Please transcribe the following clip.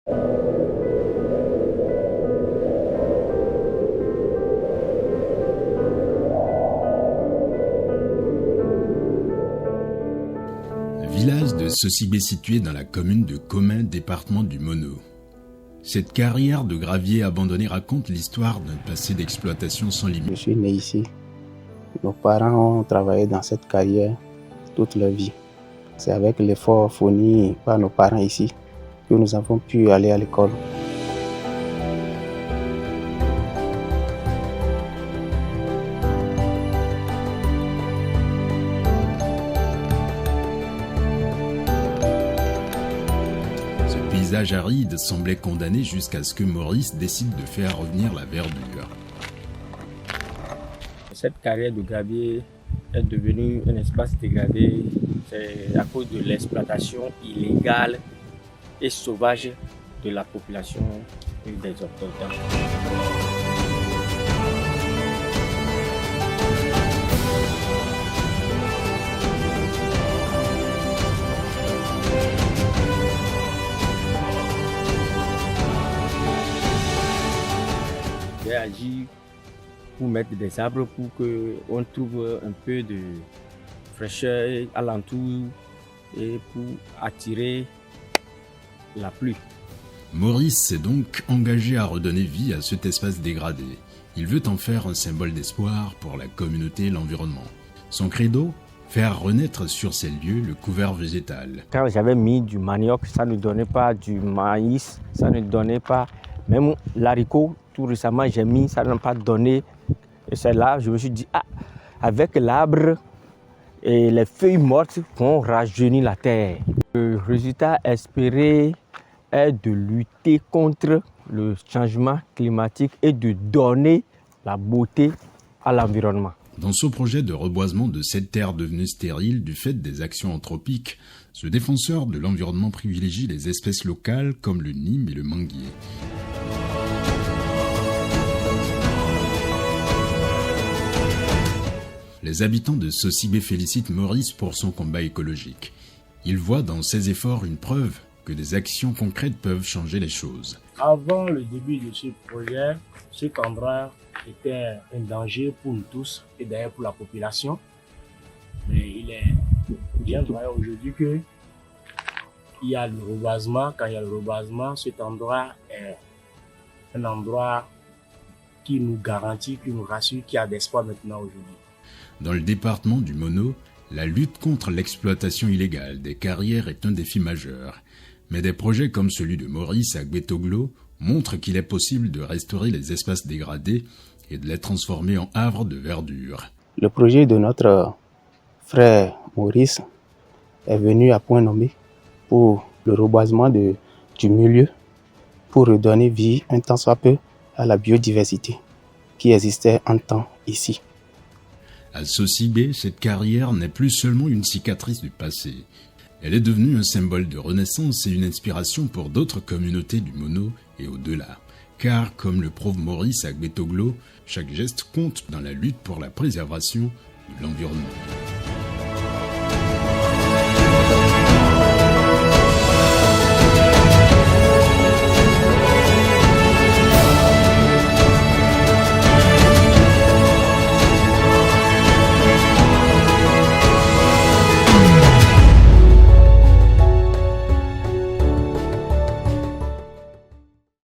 Village de Sosibé situé dans la commune de Commin, département du Mono. Cette carrière de gravier abandonnée raconte l'histoire d'un passé d'exploitation sans limite. Je suis né ici. Nos parents ont travaillé dans cette carrière toute leur vie. C'est avec l'effort fourni par nos parents ici que nous avons pu aller à l'école. Ce paysage aride semblait condamné jusqu'à ce que Maurice décide de faire revenir la verdure. Cette carrière de gravier est devenue un espace dégradé. C'est à cause de l'exploitation illégale et sauvage de la population et des autochtones. J'ai agi pour mettre des arbres pour qu'on trouve un peu de fraîcheur alentour et pour attirer la pluie. Maurice s'est donc engagé à redonner vie à cet espace dégradé. Il veut en faire un symbole d'espoir pour la communauté et l'environnement. Son credo ? Faire renaître sur ces lieux le couvert végétal. Quand j'avais mis du manioc, ça ne donnait pas du maïs, ça ne donnait pas même l'haricot. Tout récemment, j'ai mis, ça n'a pas donné. Et c'est là, je me suis dit, avec l'arbre et les feuilles mortes vont rajeunir la terre. Le résultat espéré est de lutter contre le changement climatique et de donner la beauté à l'environnement. Dans ce projet de reboisement de cette terre devenue stérile du fait des actions anthropiques, ce défenseur de l'environnement privilégie les espèces locales comme le nîmes et le manguier. Les habitants de Sosibé félicitent Maurice pour son combat écologique. Ils voient dans ses efforts une preuve que des actions concrètes peuvent changer les choses. Avant le début de ce projet, cet endroit était un danger pour nous tous et d'ailleurs pour la population. Mais il est bien vrai aujourd'hui qu'il y a le reboisement. Quand il y a le reboisement, cet endroit est un endroit qui nous garantit, qui nous rassure, qui a d'espoir maintenant aujourd'hui. Dans le département du Mono, la lutte contre l'exploitation illégale des carrières est un défi majeur. Mais des projets comme celui de Maurice à Gbetoglo montrent qu'il est possible de restaurer les espaces dégradés et de les transformer en havres de verdure. Le projet de notre frère Maurice est venu à point nommé pour le reboisement du milieu, pour redonner vie un tant soit peu à la biodiversité qui existait un temps ici. À Sosibé, cette carrière n'est plus seulement une cicatrice du passé. Elle est devenue un symbole de renaissance et une inspiration pour d'autres communautés du Mono et au-delà. Car, comme le prouve Maurice à Gbetoglo, chaque geste compte dans la lutte pour la préservation de l'environnement.